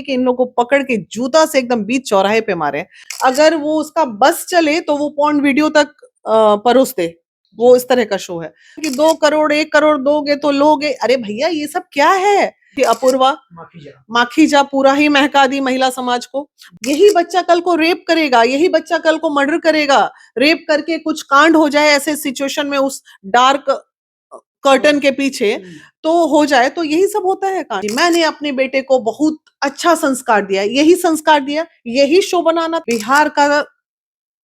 कि इन लोगों को पकड़ के जूता से एकदम बीच चौराहे पे मारे। अगर वो उसका बस चले तो वो पॉर्न वीडियो तक परोस दे। वो इस तरह का शो है कि 2 करोड़ 1 करोड़ दोगे तो लोगे। अरे भैया ये सब क्या है? कि अपूर्वा माखीजा पूरा ही महका दी महिला समाज को। यही बच्चा कल को रेप करेगा, यही बच्चा कल को मर्डर करेगा, रेप करके कुछ कांड हो जाए ऐसे सिचुएशन में उस डार्क कर्टन के पीछे तो हो जाए, तो यही सब होता है कांड। मैंने अपने बेटे को बहुत अच्छा संस्कार दिया, यही संस्कार दिया, यही शो बनाना। बिहार का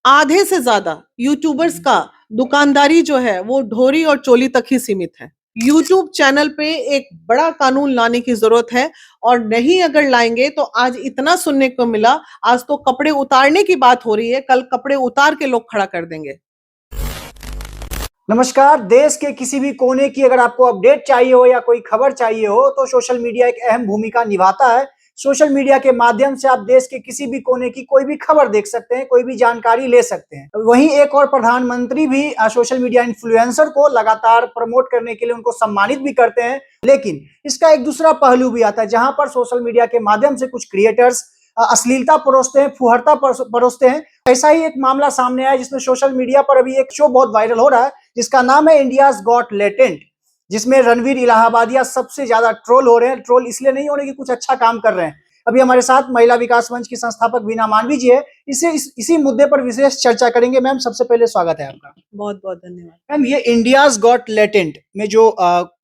आधे से ज्यादा यूट्यूबर्स का दुकानदारी जो है वो ढोरी और चोली तक ही सीमित है। यूट्यूब चैनल पे एक बड़ा कानून लाने की जरूरत है, और नहीं अगर लाएंगे तो आज इतना सुनने को मिला, आज तो कपड़े उतारने की बात हो रही है, कल कपड़े उतार के लोग खड़ा कर देंगे। नमस्कार। देश के किसी भी कोने की अगर आपको अपडेट चाहिए हो या कोई खबर चाहिए हो तो सोशल मीडिया एक अहम भूमिका निभाता है। सोशल मीडिया के माध्यम से आप देश के किसी भी कोने की कोई भी खबर देख सकते हैं, कोई भी जानकारी ले सकते हैं। वहीं एक और प्रधानमंत्री भी सोशल मीडिया इन्फ्लुएंसर को लगातार प्रमोट करने के लिए उनको सम्मानित भी करते हैं। लेकिन इसका एक दूसरा पहलू भी आता है, जहां पर सोशल मीडिया के माध्यम से कुछ क्रिएटर्स अश्लीलता परोसते हैं, फुहरता परोसते हैं। ऐसा ही एक मामला सामने आया जिसमें सोशल मीडिया पर अभी एक शो बहुत वायरल हो रहा है जिसका नाम है इंडियाज गॉट लेटेंट, जिसमें रणवीर इलाहाबादिया सबसे ज्यादा ट्रोल हो रहे हैं। ट्रोल इसलिए नहीं हो रहे कि कुछ अच्छा काम कर रहे हैं। अभी हमारे साथ महिला विकास मंच की संस्थापक वीना मानवी जी है, इसी मुद्दे पर विशेष चर्चा करेंगे। मैम, सबसे पहले स्वागत है आपका। बहुत बहुत धन्यवाद। मैम, ये इंडियाज गॉट लेटेंट में जो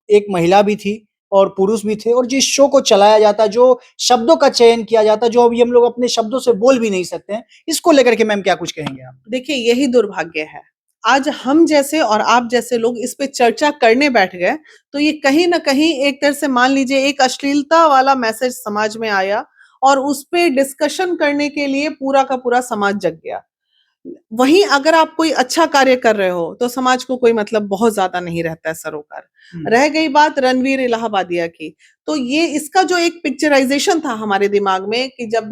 एक महिला भी थी और पुरुष भी थे, और जिस शो को चलाया जाता, जो शब्दों का चयन किया जाता, जो अभी हम लोग अपने शब्दों से बोल भी नहीं सकते हैं, इसको लेकर के मैम क्या कुछ कहेंगे आप? देखिए, यही दुर्भाग्य है, आज हम जैसे और आप जैसे लोग इस पे चर्चा करने बैठ गए तो ये कहीं ना कहीं एक तरह से मान लीजिए एक अश्लीलता वाला मैसेज समाज में आया, और उस पे डिस्कशन करने के लिए पूरा का पूरा समाज जग गया। वहीं अगर आप कोई अच्छा कार्य कर रहे हो तो समाज को कोई मतलब बहुत ज्यादा नहीं रहता है सरोकार। रह गई बात रणवीर इलाहाबादिया की, तो ये इसका जो एक पिक्चराइजेशन था हमारे दिमाग में कि जब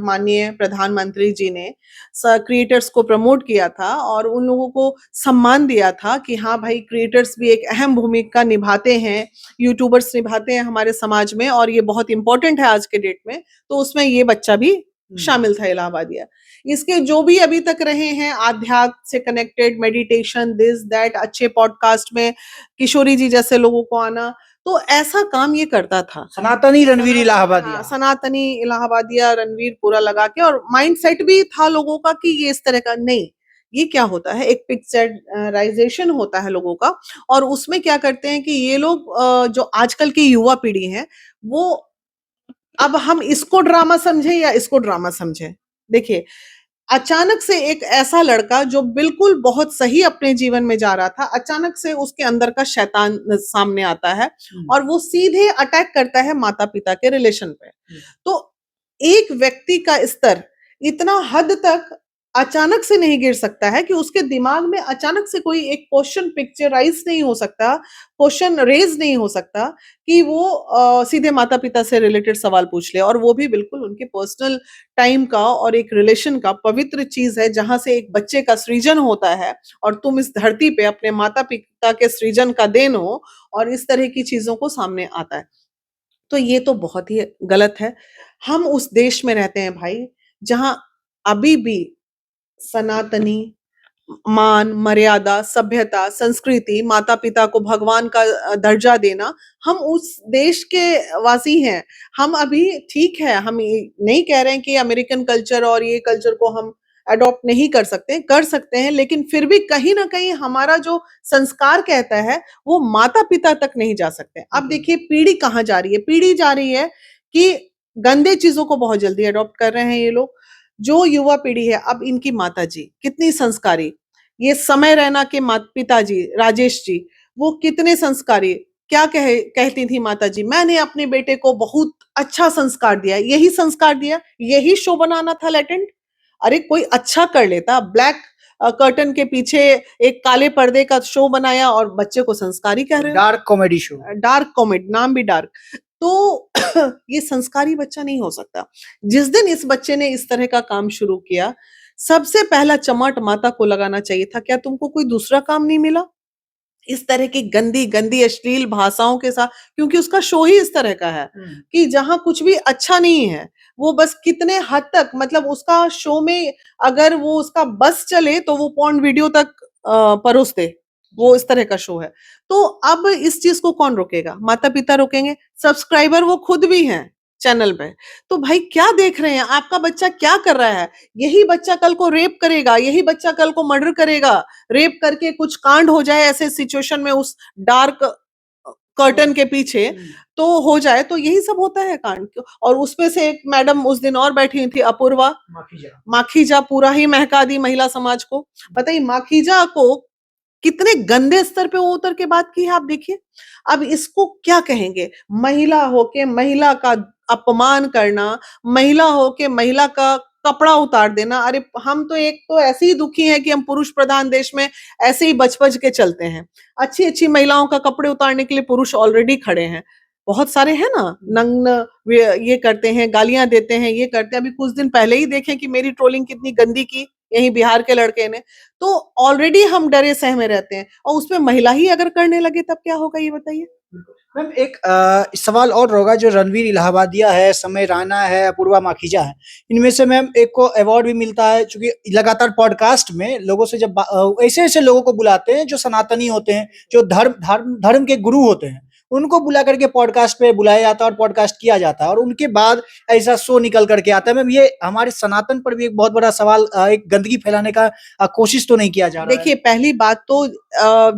माननीय प्रधानमंत्री जी ने क्रिएटर्स को प्रमोट किया था और उन लोगों को सम्मान दिया था कि हाँ भाई, क्रिएटर्स भी एक अहम भूमिका निभाते हैं, यूट्यूबर्स निभाते हैं हमारे समाज में, और ये बहुत इंपॉर्टेंट है आज के डेट में, तो उसमें ये बच्चा भी शामिल था, इलाहाबादिया। इसके जो भी अभी तक रहे हैं आध्यात्म से कनेक्टेड, मेडिटेशन, दिस दैट, अच्छे पॉडकास्ट में किशोरी जी जैसे लोगों को आना, तो ऐसा काम ये करता था। सनातनी रणवीर इलाहाबादिया, सनातनी इलाहाबादिया रणवीर पूरा लगा के, और माइंडसेट भी था लोगों का कि ये इस तरह का नहीं। ये क्या होता है, एक पिक्चराइजेशन होता है लोगों का, और उसमें क्या करते हैं कि ये लोग जो आजकल की युवा पीढ़ी है, वो अब हम इसको ड्रामा समझे या इसको ड्रामा समझे। देखिए, अचानक से एक ऐसा लड़का जो बिल्कुल बहुत सही अपने जीवन में जा रहा था, अचानक से उसके अंदर का शैतान सामने आता है और वो सीधे अटैक करता है माता पिता के रिलेशन पे। तो एक व्यक्ति का स्तर इतना हद तक अचानक से नहीं गिर सकता है कि उसके दिमाग में अचानक से कोई एक क्वेश्चन पिक्चराइज नहीं हो सकता, क्वेश्चन रेज नहीं हो सकता कि वो सीधे माता पिता से रिलेटेड सवाल पूछ ले, और वो भी बिल्कुल उनके पर्सनल टाइम का और एक रिलेशन का पवित्र चीज है, जहां से एक बच्चे का सृजन होता है, और तुम इस धरती पे अपने माता पिता के सृजन का देन हो, और इस तरह की चीजों को सामने आता है। तो ये तो बहुत ही गलत है। हम उस देश में रहते हैं भाई, जहां अभी भी सनातनी मान, मर्यादा, सभ्यता, संस्कृति, माता पिता को भगवान का दर्जा देना, हम उस देश के वासी हैं। हम अभी ठीक है, हम नहीं कह रहे हैं कि अमेरिकन कल्चर और ये कल्चर को हम अडॉप्ट नहीं कर सकते हैं, लेकिन फिर भी कहीं ना कहीं हमारा जो संस्कार कहता है वो माता पिता तक नहीं जा सकते। अब देखिए पीढ़ी कहाँ जा रही है, पीढ़ी जा रही है कि गंदे चीजों को बहुत जल्दी अडॉप्ट कर रहे हैं ये लोग। जो युवा पीढ़ी है, अब इनकी माता जी कितनी संस्कारी, ये समय रैना के पिताजी राजेश जी, वो कितने संस्कारी, क्या कहती थी माता जी, मैंने अपने बेटे को बहुत अच्छा संस्कार दिया, यही संस्कार दिया, यही शो बनाना था लेटेंट। अरे कोई अच्छा कर लेता, ब्लैक कर्टन के पीछे एक काले पर्दे का शो बनाया और बच्चे को संस्कारी कह रहे हो। Dark comedy show, dark comedy, नाम भी डार्क। तो ये संस्कारी बच्चा नहीं हो सकता। जिस दिन इस बच्चे ने इस तरह का काम शुरू किया, सबसे पहला चमाट माता को लगाना चाहिए था। क्या तुमको कोई दूसरा काम नहीं मिला? इस तरह की गंदी गंदी अश्लील भाषाओं के साथ, क्योंकि उसका शो ही इस तरह का है कि जहां कुछ भी अच्छा नहीं है, वो बस कितने हद तक, मतलब उसका शो में अगर वो उसका बस चले तो वो पॉर्न वीडियो तक परोस दे, वो इस तरह का शो है। तो अब इस चीज को कौन रोकेगा? माता पिता रोकेंगे, सब्सक्राइबर वो खुद भी हैं चैनल पे। तो भाई क्या देख रहे हैं? आपका बच्चा क्या कर रहा है? यही बच्चा कल को रेप करेगा, यही बच्चा कल को मर्डर करेगा, रेप करके कुछ कांड हो जाए ऐसे सिचुएशन में, उस डार्क कर्टन के पीछे तो हो जाए, तो यही सब होता है कांड। और उसमें से एक मैडम उस दिन और बैठी थी, अपूर्वा माखीजा, पूरा ही महका दी महिला समाज को। बताइए, माखीजा को कितने गंदे स्तर पे वो उतर के बात की है, आप देखिए। अब इसको क्या कहेंगे? महिला होके महिला का अपमान करना, महिला होके महिला का कपड़ा उतार देना। अरे हम तो एक तो ऐसे ही दुखी हैं कि हम पुरुष प्रधान देश में ऐसे ही बच के चलते हैं। अच्छी अच्छी महिलाओं का कपड़े उतारने के लिए पुरुष ऑलरेडी खड़े हैं, बहुत सारे हैं ना, नग्न ये करते हैं, गालियां देते हैं, ये करते हैं। अभी कुछ दिन पहले ही देखें कि मेरी ट्रोलिंग कितनी गंदी की यही बिहार के लड़के ने। तो ऑलरेडी हम डरे सहमे रहते हैं, और उसमें महिला ही अगर करने लगे तब क्या होगा, ये बताइए। मैम एक सवाल और होगा, जो रणवीर इलाहाबादिया है, समय राणा है, अपूर्वा माखीजा है, इनमें से मैम एक को अवार्ड भी मिलता है, क्योंकि लगातार पॉडकास्ट में लोगों से जब ऐसे ऐसे लोगों को बुलाते हैं जो सनातनी होते हैं, जो धर्म के गुरु होते हैं, उनको बुला करके पॉडकास्ट पे बुलाया जाता है और पॉडकास्ट किया जाता है, और उनके बाद ऐसा शो निकल करके आता है। मैम ये हमारे सनातन पर भी एक बहुत बड़ा सवाल, एक गंदगी फैलाने का कोशिश तो नहीं किया जा रहा है? देखिए, पहली बात तो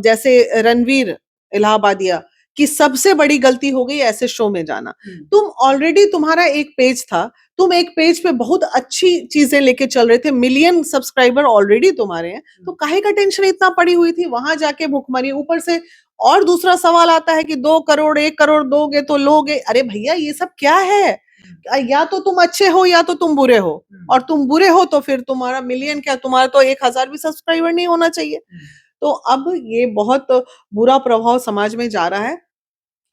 जैसे रणवीर इलाहाबादिया की सबसे बड़ी गलती हो गई ऐसे शो में जाना। तुम ऑलरेडी, तुम्हारा एक पेज था, तुम एक पेज पे बहुत अच्छी चीजें लेके चल रहे थे, मिलियन सब्सक्राइबर ऑलरेडी तुम्हारे हैं, तो काहे का टेंशन इतना पड़ी हुई थी वहां जाके भुखमरी? ऊपर से और दूसरा सवाल आता है कि 2 करोड़ 1 करोड़ दोगे तो लोगे। अरे भैया, ये सब क्या है? या तो तुम अच्छे हो या तो तुम बुरे हो, और तुम बुरे हो तो फिर तुम्हारा मिलियन क्या, तुम्हारा तो 1000 भी सब्सक्राइबर नहीं होना चाहिए। तो अब ये बहुत बुरा प्रभाव समाज में जा रहा है।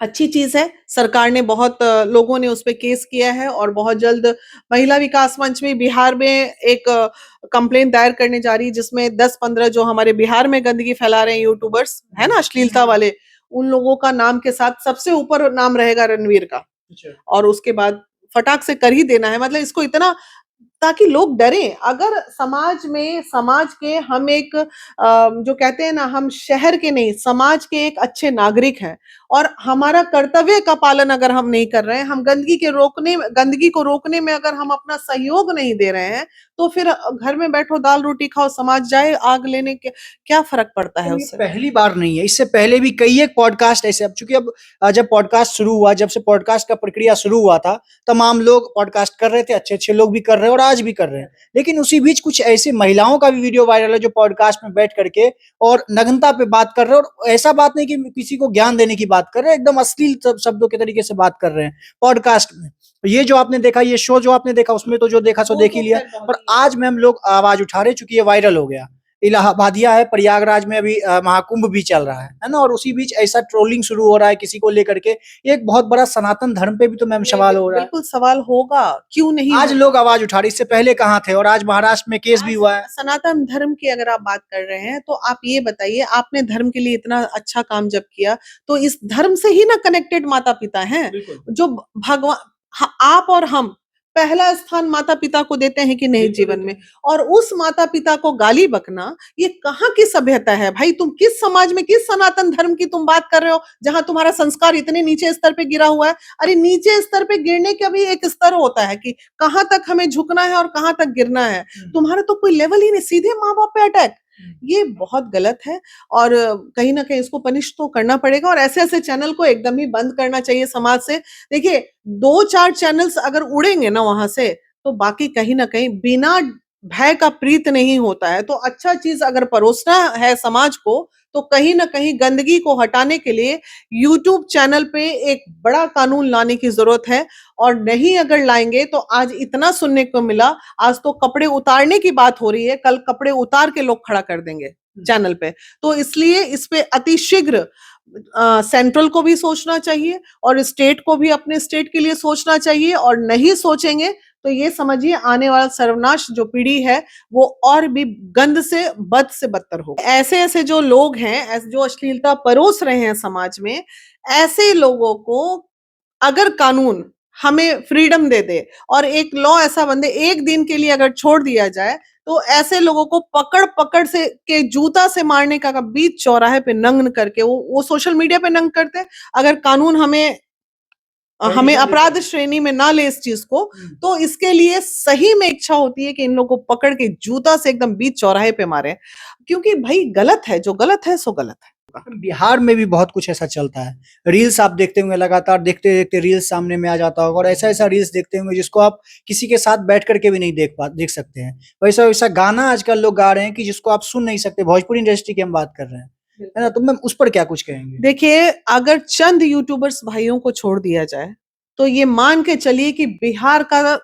अच्छी चीज है, सरकार ने बहुत लोगों ने उस पे केस किया है, और बहुत जल्द महिला विकास मंच में बिहार में एक कंप्लेंट दायर करने जा रही है, जिसमें 10-15 जो हमारे बिहार में गंदगी फैला रहे हैं यूट्यूबर्स है ना, अश्लीलता वाले, उन लोगों का नाम के साथ सबसे ऊपर नाम रहेगा रणवीर का, और उसके बाद फटाक से कर ही देना है। मतलब इसको इतना, ताकि लोग डरें। अगर समाज के हम एक जो कहते हैं ना, हम शहर के नहीं, समाज के एक अच्छे नागरिक हैं, और हमारा कर्तव्य का पालन अगर हम नहीं कर रहे हैं, हम गंदगी को रोकने में अगर हम अपना सहयोग नहीं दे रहे हैं, तो फिर घर में बैठो दाल रोटी खाओ, समाज जाए आग लेने के, क्या फर्क पड़ता है ये उससे? पहली बार नहीं है, इससे पहले भी कई एक पॉडकास्ट ऐसे, अब चूंकि अब जब पॉडकास्ट शुरू हुआ, जब से पॉडकास्ट का प्रक्रिया शुरू हुआ था, तमाम लोग पॉडकास्ट कर रहे थे, अच्छे अच्छे लोग भी कर रहे हैं और आज भी कर रहे हैं। लेकिन उसी बीच कुछ ऐसी महिलाओं का भी वीडियो वायरल है जो पॉडकास्ट में बैठ करके और नग्नता पे बात कर रहे हैं, और ऐसा बात नहीं कि किसी को ज्ञान देने की बात कर रहे हैं, एकदम अश्लील शब्दों के तरीके से बात कर रहे हैं पॉडकास्ट में। ये जो आपने देखा, ये शो जो आपने देखा, उसमें तो जो देखा सो देख ही लिया, और आज में हम लोग आवाज उठा रहे, चूंकि ये वायरल हो गया। इलाहाबादिया है, प्रयागराज में अभी महाकुंभ भी चल रहा है ना, और उसी बीच ऐसा ट्रोलिंग शुरू हो रहा है किसी को लेकर के, ये एक बहुत बड़ा सनातन धर्म पे भी तो मैम सवाल हो रहा है। बिल्कुल सवाल होगा, क्यों नहीं आज होगा? लोग आवाज उठा रहे, इससे पहले कहाँ थे, और आज महाराष्ट्र में केस भी हुआ है। सनातन धर्म की अगर आप बात कर रहे हैं, तो आप ये बताइए, आपने धर्म के लिए इतना अच्छा काम जब किया, तो इस धर्म से ही ना कनेक्टेड माता पिता हैं, जो भगवान, आप और हम पहला स्थान माता पिता को देते हैं कि नहीं जीवन में, और उस माता पिता को गाली बकना, ये कहाँ की सभ्यता है भाई? तुम किस समाज में, किस सनातन धर्म की तुम बात कर रहे हो, जहां तुम्हारा संस्कार इतने नीचे स्तर पे गिरा हुआ है? अरे नीचे स्तर पे गिरने का भी एक स्तर होता है कि कहां तक हमें झुकना है और कहां तक गिरना है। तुम्हारा तो कोई लेवल ही नहीं, सीधे माँ बाप पे अटैक। ये बहुत गलत है, और कहीं ना कहीं इसको पनिश तो करना पड़ेगा, और ऐसे ऐसे चैनल को एकदम ही बंद करना चाहिए समाज से। देखिए, 2-4 चैनल्स अगर उड़ेंगे ना वहां से, तो बाकी कहीं ना कहीं बिना भय का प्रीत नहीं होता है। तो अच्छा चीज अगर परोसना है समाज को, तो कहीं ना कहीं गंदगी को हटाने के लिए यूट्यूब चैनल पे एक बड़ा कानून लाने की जरूरत है, और नहीं अगर लाएंगे तो आज इतना सुनने को मिला, आज तो कपड़े उतारने की बात हो रही है, कल कपड़े उतार के लोग खड़ा कर देंगे चैनल पे। तो इसलिए इस पे अतिशीघ्र सेंट्रल को भी सोचना चाहिए, और स्टेट को भी अपने स्टेट के लिए सोचना चाहिए, और नहीं सोचेंगे तो ये समझिए आने वाला सर्वनाश जो पीढ़ी है वो और भी गंद से बदतर होगा। ऐसे-ऐसे जो लोग हैं, जो अश्लीलता परोस रहे हैं समाज में, ऐसे लोगों को अगर कानून हमें फ्रीडम दे दे और एक लॉ ऐसा बन दे, एक दिन के लिए अगर छोड़ दिया जाए, तो ऐसे लोगों को पकड़-पकड़ से के जूता से मारने का बीच चौराहे पे नंग करके वो सोशल मीडिया पे नंग करते हैं। अगर कानून हमें अपराध श्रेणी में ना ले इस चीज को, तो इसके लिए सही में इच्छा होती है कि इन लोगों को पकड़ के जूता से एकदम बीच चौराहे पे मारे, क्योंकि भाई गलत है, जो गलत है सो गलत है। बिहार में भी बहुत कुछ ऐसा चलता है। रील्स आप देखते होंगे, लगातार देखते-देखते रील्स सामने में आ जाता होगा और ऐसा-ऐसा रील्स देखते होंगे जिसको आप किसी के साथ बैठ कर के भी नहीं देख सकते हैं। वैसा-वैसा गाना आजकल लोग गा रहे हैं कि जिसको आप सुन नहीं सकते। भोजपुरी इंडस्ट्री की हम बात कर रहे हैं। है ना? तो मैम उस पर क्या कुछ कहेंगे? देखिए, अगर चंद यूट्यूबर्स भाइयों को छोड़ दिया जाए, तो ये मान के चलिए कि बिहार का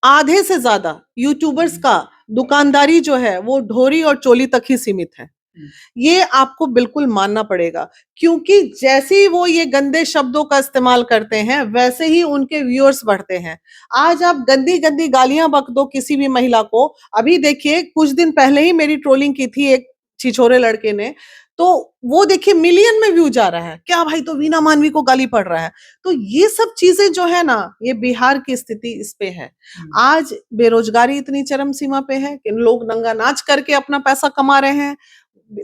आधे से ज्यादा यूट्यूबर्स का दुकानदारी जो है वो ढोरी और चोली तक ही सीमित है। ये आपको बिल्कुल मानना पड़ेगा, क्योंकि जैसे ही वो ये गंदे शब्दों का इस्तेमाल करते हैं, वैसे ही उनके व्यूअर्स बढ़ते हैं। आज आप गंदी-गंदी गालियां बक दो किसी भी महिला को, अभी देखिए कुछ दिन पहले ही मेरी ट्रोलिंग की थी एक छिछोरे लड़के ने, तो वो देखिए मिलियन में व्यू जा रहा है। क्या भाई तो वीना मानवी को गाली पड़ रहा है। तो ये सब चीजें जो है ना, ये बिहार की स्थिति इस पे है। आज बेरोजगारी इतनी चरम सीमा पे है कि लोग नंगा नाच करके अपना पैसा कमा रहे हैं।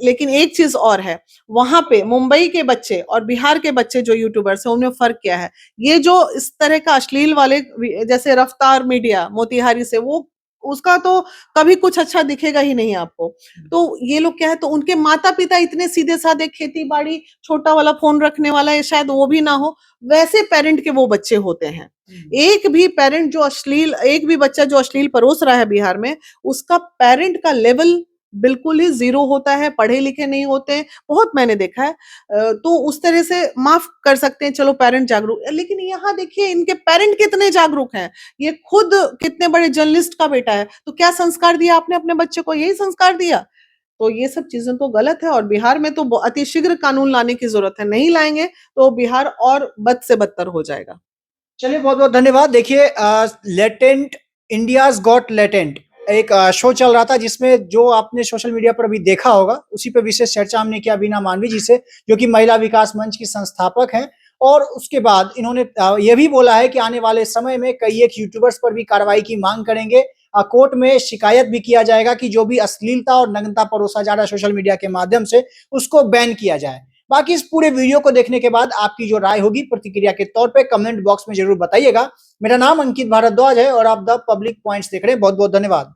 लेकिन एक चीज और है, वहां पे मुंबई के बच्चे और बिहार के बच्चे जो यूट्यूबर्स हैं उनमें फर्क क्या है। ये जो इस तरह का अश्लील वाले जैसे रफ्तार मीडिया मोतिहारी से, वो उसका तो कभी कुछ अच्छा दिखेगा ही नहीं आपको। तो ये लोग क्या है, तो उनके माता पिता इतने सीधे साधे, खेती बाड़ी, छोटा वाला फोन रखने वाला है, शायद वो भी ना हो, वैसे पेरेंट के वो बच्चे होते हैं। एक भी बच्चा जो अश्लील परोस रहा है बिहार में, उसका पेरेंट का लेवल बिल्कुल ही ज़ीरो होता है, पढ़े लिखे नहीं होते हैं, बहुत मैंने देखा है। तो उस तरह से माफ़ कर सकते हैं, चलो पेरेंट जागरूक, लेकिन यहाँ देखिए इनके पेरेंट कितने जागरूक हैं। ये खुद कितने बड़े जर्नलिस्ट का बेटा है, तो क्या संस्कार दिया आपने अपने बच्चे को? यही संस्कार दिया? तो ये सब चीज़ें तो गलत है और बिहार में तो अतिशीघ्र कानून लाने की ज़रूरत है। नहीं लाएँगे तो बिहार और बद से बदतर हो जाएगा। चलिए बहुत-बहुत धन्यवाद। देखिए लेटेंट इंडियाज़ गॉट लेटेंट एक शो चल रहा था जिसमें जो आपने सोशल मीडिया पर अभी देखा होगा, उसी पे विशेष चर्चा हमने किया वीना मानवी जी से, जो कि महिला विकास मंच की संस्थापक हैं। और उसके बाद इन्होंने ये भी बोला है कि आने वाले समय में कई एक यूट्यूबर्स पर भी कार्रवाई की मांग करेंगे। कोर्ट में शिकायत भी किया जाएगा कि जो भी अश्लीलता और नग्नता परोसा जा रहा है सोशल मीडिया के माध्यम से, उसको बैन किया जाए। बाकी इस पूरे वीडियो को देखने के बाद आपकी जो राय होगी प्रतिक्रिया के तौर पे कमेंट बॉक्स में जरूर बताइएगा। मेरा नाम अंकित भारद्वाज है और आप द पब्लिक पॉइंट्स देख रहे हैं। बहुत बहुत धन्यवाद।